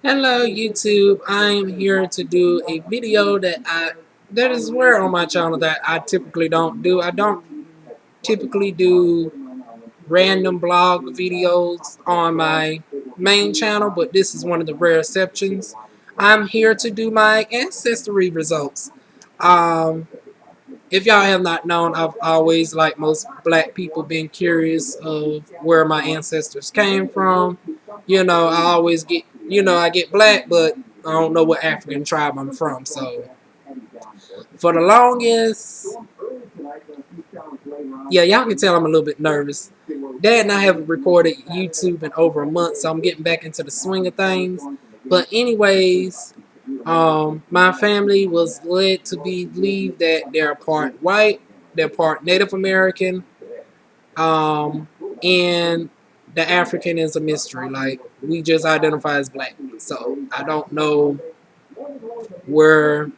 Hello YouTube, I'm here to do a video that is rare on my channel that I typically don't do. I don't typically do random blog videos on my main channel, but this is one of the rare exceptions. I'm here to do my ancestry results. Um, if y'all have not known, I've always, like most black people, been curious of where my ancestors came from. You know, I always get, I get black, but I don't know what African tribe I'm from. So, for the longest, yeah, y'all can tell I'm a little bit nervous. Dad and I haven't recorded YouTube in over a month, so I'm getting back into the swing of things. But anyways, my family was led to believe that they're part white, they're part Native American, and the African is a mystery. Like, we just identify as black. So I don't know where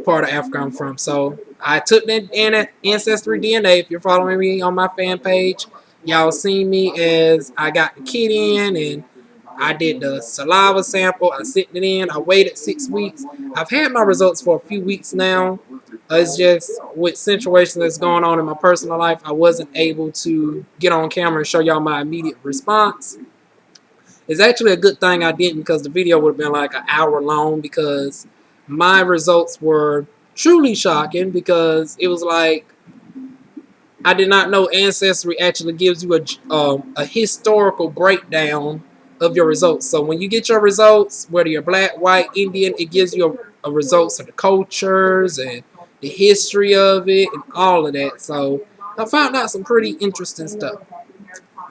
part of Africa I'm from. So I took the Ancestry DNA. If you're following me on my fan page, y'all seen me as I got the kit in and I did the saliva sample. I sent it in. I waited 6 weeks. I've had my results for a few weeks now. It's just with situations that's going on in my personal life, I wasn't able to get on camera and show y'all my immediate response. It's actually a good thing I didn't, because the video would have been like an hour long, because my results were truly shocking, because it was like, I did not know Ancestry actually gives you a historical breakdown of your results. So when you get your results, whether you're black, white, Indian, it gives you a results of the cultures and the history of it and all of that. So I found out some pretty interesting stuff.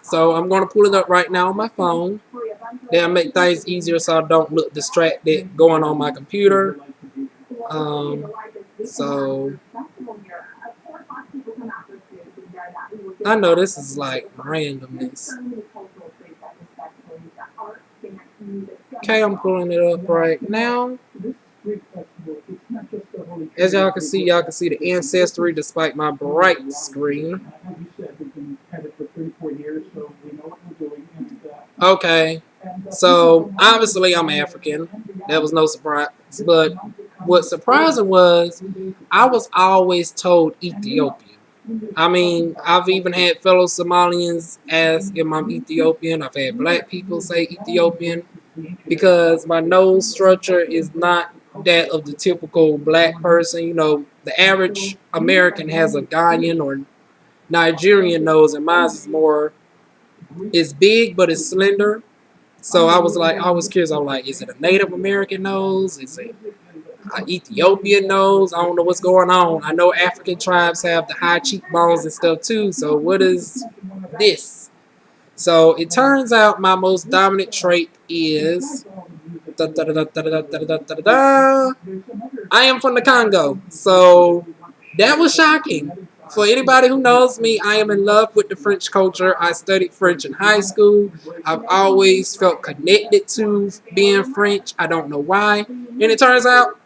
So I'm going to pull it up right now on my phone. That'll make things easier so I don't look distracted going on my computer. So I know this is like randomness. Okay, I'm pulling it up right now. As y'all can see the ancestry despite my bright screen. Okay, so obviously I'm African. That was no surprise. But what surprising was, I was always told Ethiopian. I mean, I've even had fellow Somalians ask if I'm Ethiopian. I've had black people say Ethiopian, because my nose structure is not that of the typical black person. You know, the average American has a Ghanaian or Nigerian nose, and mine is more, it's big, but it's slender. So I was like, I was curious. I was like, is it a Native American nose? Is it an Ethiopian nose? I don't know what's going on. I know African tribes have the high cheekbones and stuff too. So what is this? So it turns out my most dominant trait is I am from the Congo. So that was shocking. For anybody who knows me, I am in love with the French culture. I studied French in high school. I've always felt connected to being French. I don't know why. And it turns out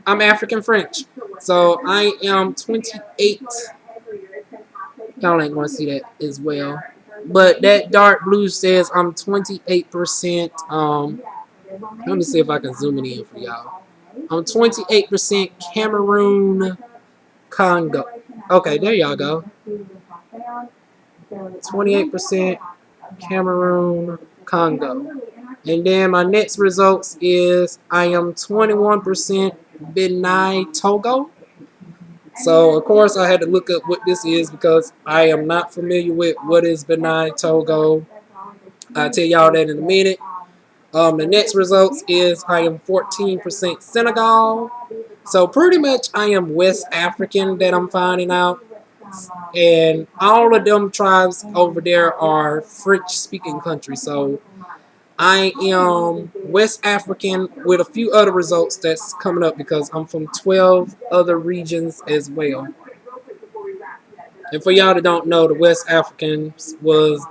I'm African French. So I am 28. Y'all ain't going to see that as well. But that dark blue says I'm 28%. Let me see if I can zoom it in for y'all. I'm 28% Cameroon, Congo. Okay, there y'all go. 28% Cameroon, Congo. And then my next results is I am 21% Benin, Togo. So, of course, I had to look up what this is, because I am not familiar with what is Benin, Togo. I'll tell y'all that in a minute. The next results is I am 14% Senegal. So pretty much I am West African that I'm finding out. And all of them tribes over there are French-speaking countries. So I am West African with a few other results that's coming up, because I'm from 12 other regions as well. And for y'all that don't know, the West Africans was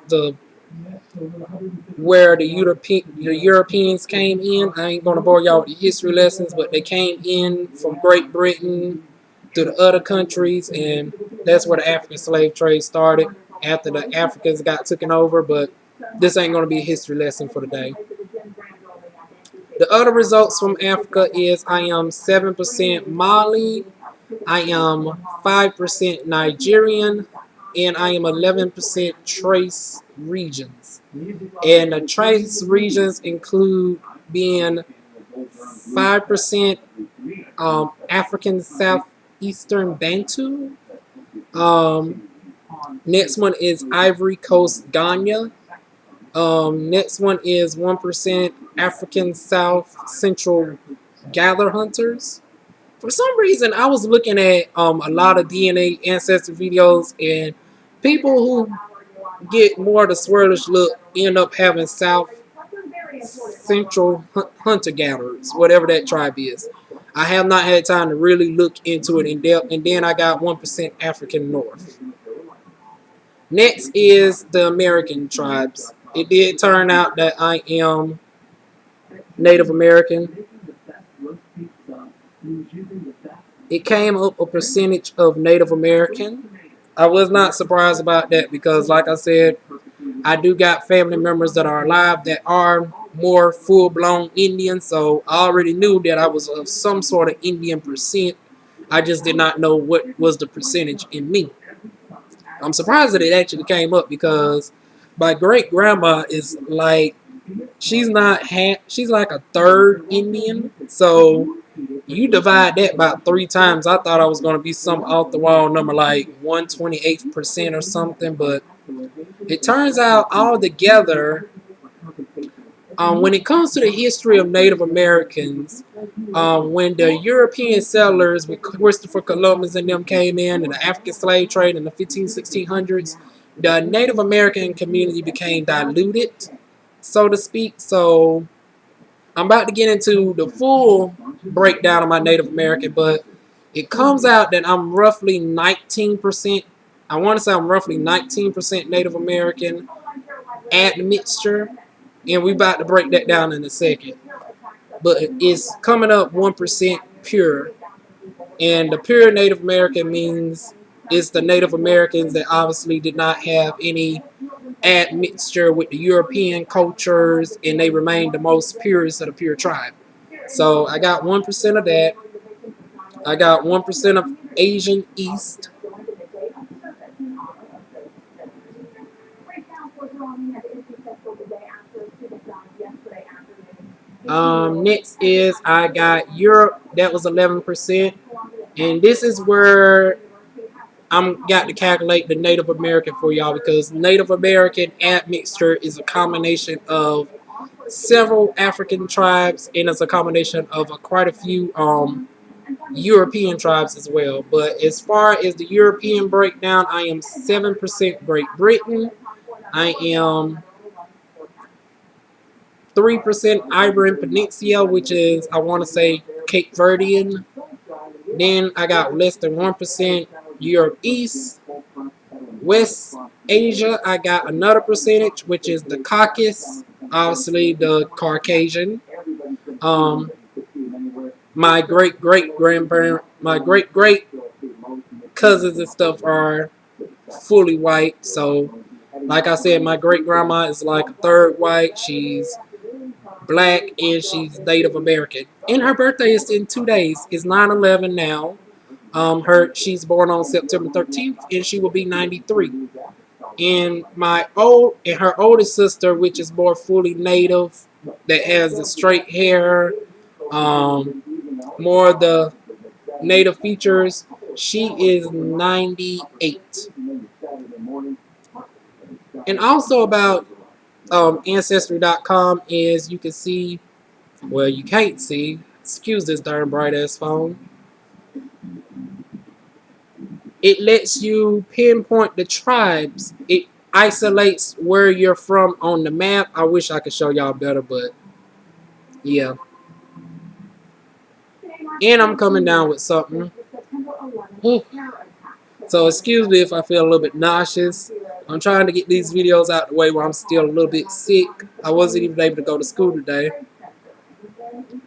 where the Europeans came in. I ain't going to bore y'all with the history lessons, but they came in from Great Britain to the other countries, and that's where the African slave trade started after the Africans got taken over. But this ain't going to be a history lesson for the day. The other results from Africa is I am 7% Mali, I am 5% Nigerian, and I am 11% trace regions. And the trace regions include being 5% African Southeastern Bantu. Next one is Ivory Coast Ghana. Next one is 1% African South Central Gather Hunters. For some reason, I was looking at a lot of DNA ancestry videos, and people who get more of the swirlish look end up having South Central hunter gatherers, whatever that tribe is. I have not had time to really look into it in depth, and then I got 1% African North. Next is the American tribes. It did turn out that I am Native American. It came up a percentage of Native American. I was not surprised about that because, like I said, I do got family members that are alive that are more full-blown Indian, so I already knew that I was of some sort of Indian percent. I just did not know what was the percentage in me. I'm surprised that it actually came up because my great grandma is like she's not she's like a third Indian. So you divide that about 3 times. I thought I was gonna be some off the wall number like 128% or something, but it turns out all together, when it comes to the history of Native Americans, when the European settlers with Christopher Columbus and them came in and the African slave trade in the 1600s, the Native American community became diluted, so to speak. So I'm about to get into the full breakdown of my Native American, but it comes out that I'm roughly 19%. I want to say I'm roughly 19% Native American admixture, and we about to break that down in a second. But it's coming up 1% pure, and the pure Native American means it's the Native Americans that obviously did not have any admixture with the European cultures, and they remained the most purest of the pure tribe. So I got 1% of that. I got 1% of Asian East. Next is I got Europe. That was 11%, and this is where I'm got to calculate the Native American for y'all because Native American admixture is a combination of several African tribes, and it's a combination of quite a few European tribes as well. But as far as the European breakdown, I am 7% Great Britain. I am 3% Iberian Peninsula, which is, I want to say, Cape Verdean. Then I got less than 1% Europe East. West Asia, I got another percentage, which is the Caucasus, obviously the Caucasian. My great-great-grandparent, my great-great cousins and stuff are fully white. So, like I said, my great-grandma is like a third white. She's black and she's Native American. And her birthday is in 2 days. It's 9/11 now. She's born on September 13th, and she will be 93. And her oldest sister, which is more fully Native, that has the straight hair, more of the Native features, she is 98. And also about Ancestry.com is you can see, well, you can't see, excuse this darn bright ass phone. It lets you pinpoint the tribes. It isolates where you're from on the map. I wish I could show y'all better, but yeah. And I'm coming down with something. Whew. So excuse me if I feel a little bit nauseous. I'm trying to get these videos out the way where I'm still a little bit sick. I wasn't even able to go to school today.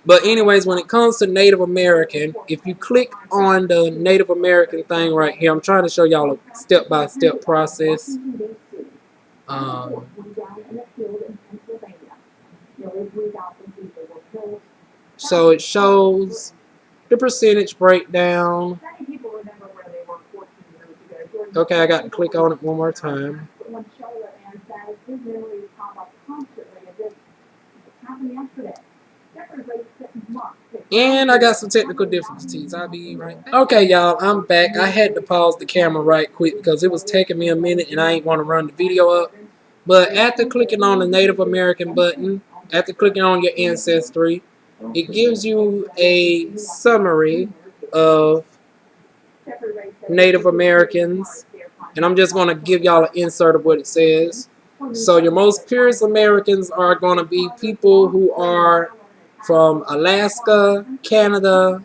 But anyways, when it comes to Native American, if you click on the Native American thing right here, I'm trying to show y'all a step-by-step process. Um, so it shows the percentage breakdown. Okay, I got to click on it one more time. And I got some technical difficulties. I'll be right back. Okay, y'all, I'm back. I had to pause the camera right quick because it was taking me a minute and I ain't want to run the video up. But after clicking on the Native American button, after clicking on your ancestry, it gives you a summary of Native Americans. And I'm just going to give y'all an insert of what it says. So your most purest Americans are going to be people who are from Alaska, Canada,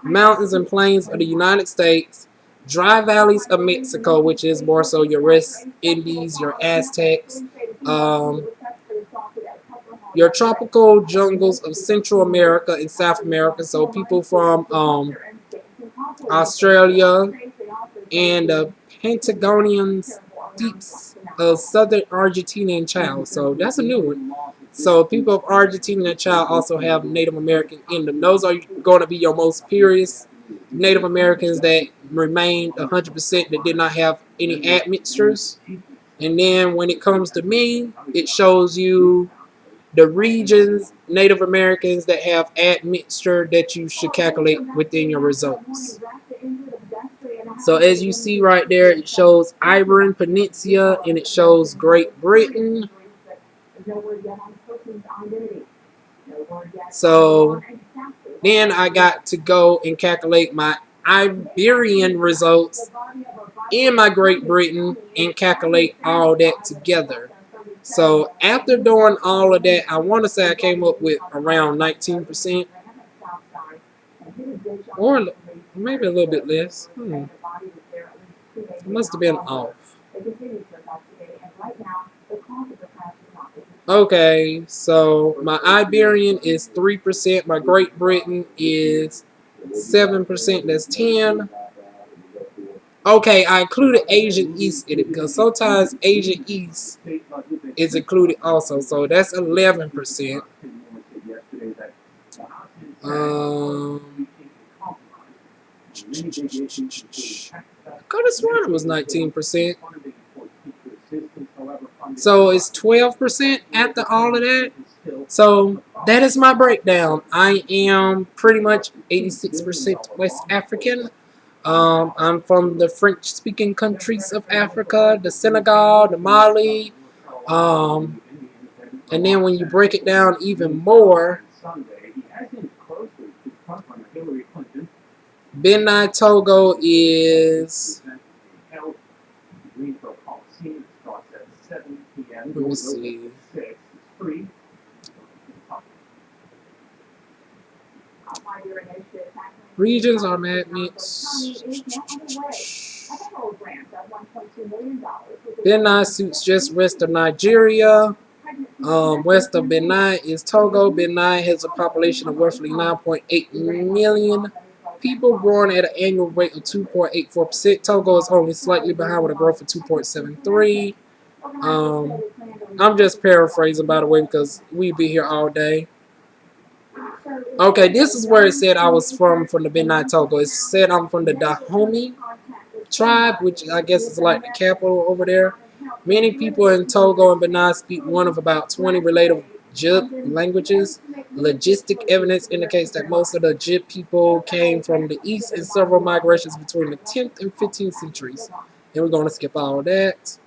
mountains and plains of the United States, dry valleys of Mexico, which is more so your West Indies, your Aztecs, your tropical jungles of Central America and South America, so people from Australia and the Patagonian steppes of southern Argentina and Chile. So that's a new one. So people of Argentina and Chile also have Native American in them. Those are going to be your most purest Native Americans that remained 100% that did not have any admixtures. And then when it comes to me, it shows you the regions, Native Americans that have admixture that you should calculate within your results. So as you see right there, it shows Iberian Peninsula and it shows Great Britain. So then I got to go and calculate my Iberian results in my Great Britain and calculate all that together. So after doing all of that, I want to say I came up with around 19%. Or maybe a little bit less. It must have been off. Okay, so my Iberian is 3%. My Great Britain is 7%. That's 10. Okay, I included Asian East in it because sometimes Asian East is included also. So that's 11%. Could have sworn it was 19%. So it's 12% after all of that. So that is my breakdown. I am pretty much 86% West African. I'm from the French-speaking countries of Africa, the Senegal, the Mali. And then when you break it down even more, Benin Togo is, let me see, regions are mad mix. Benin suits just west of Nigeria. West of Benin is Togo. Benin has a population of roughly 9.8 million people, growing at an annual rate of 2.84%. Togo is only slightly behind with a growth of 2.73. I'm just paraphrasing, by the way, because we'd be here all day. Okay, this is where it said I was from the Benin Togo. It said I'm from the Dahomey tribe, which I guess is like the capital over there. Many people in Togo and Benin speak one of about 20 related Jib languages. Logistic evidence indicates that most of the Jib people came from the east in several migrations between the 10th and 15th centuries. And we're going to skip all of that.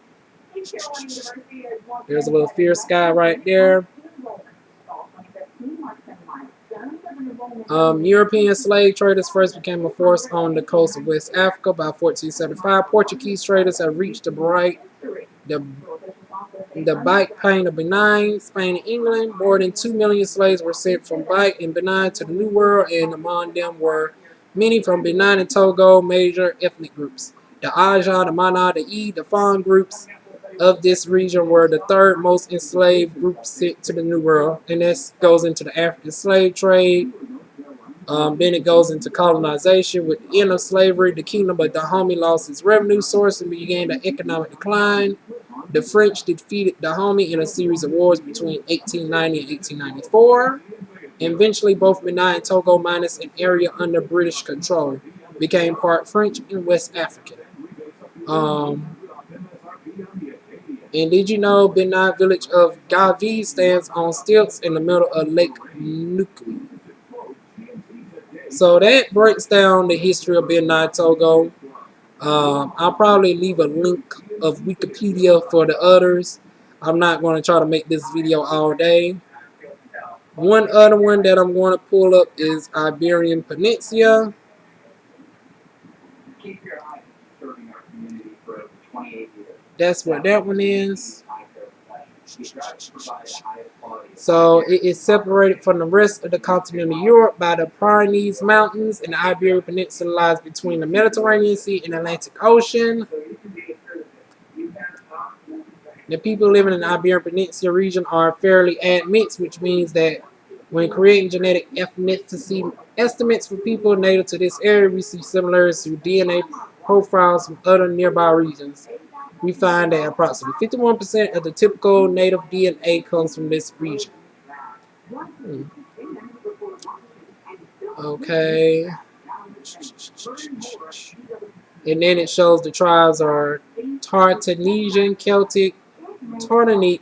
There's a little fierce sky right there. European slave traders first became a force on the coast of West Africa by 1475. Portuguese traders have reached the Bight Plain of Benin, Spain, and England. More than 2 million slaves were sent from Bight and Benin to the New World, and among them were many from Benin and Togo, major ethnic groups. The Aja, the Mana, the E, the Fon groups of this region were the third most enslaved group sent to the New World, and this goes into the African slave trade. Then it goes into colonization. With the end of slavery, the kingdom of Dahomey lost its revenue source and began the economic decline. The French defeated Dahomey in a series of wars between 1890 and 1894. Eventually, both Benin and Togo, minus an area under British control, became part French and West African. And did you know Benin village of Gavi stands on stilts in the middle of Lake Nukwi? So that breaks down the history of Benin, Togo. I'll probably leave a link of Wikipedia for the others. I'm not going to try to make this video all day. One other one that I'm going to pull up is Iberian Peninsula. That's what that one is. So it is separated from the rest of the continent of Europe by the Pyrenees Mountains, and the Iberian Peninsula lies between the Mediterranean Sea and Atlantic Ocean. The people living in the Iberian Peninsula region are fairly admixed, which means that when creating genetic ethnicity estimates for people native to this area, we see similarities to DNA profiles from other nearby regions. We find that approximately 51% of the typical native DNA comes from this region. Okay. And then it shows the tribes are Tartanesian, Celtic, Tordanic,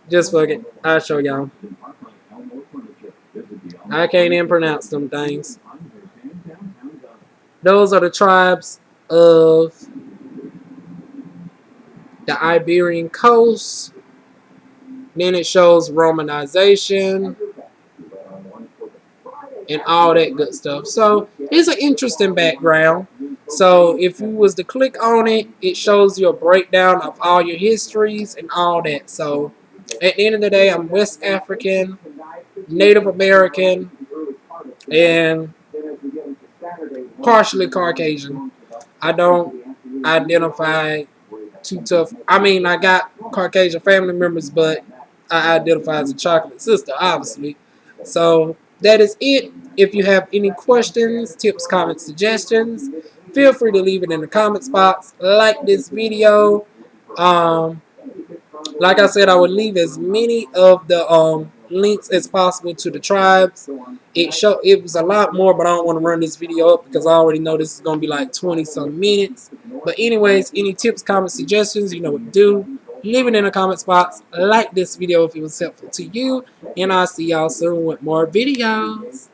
just fuck it. I'll show y'all. I can't even pronounce them things. Those are the tribes of the Iberian coast. Then it shows Romanization and all that good stuff. So it's an interesting background. So if you was to click on it, it shows you a breakdown of all your histories and all that. So at the end of the day, I'm West African, Native American, and partially Caucasian. I don't identify too tough. I mean, I got Caucasian family members, but I identify as a chocolate sister, obviously. So that is it. If you have any questions, tips, comments, suggestions, feel free to leave it in the comments box. Like this video. Like I said, I would leave as many of the links as possible to the tribes. It was a lot more, but I don't want to run this video up because I already know this is going to be like 20-some minutes. But anyways, any tips, comments, suggestions, you know what to do. Leave it in the comments box. Like this video if it was helpful to you. And I'll see y'all soon with more videos.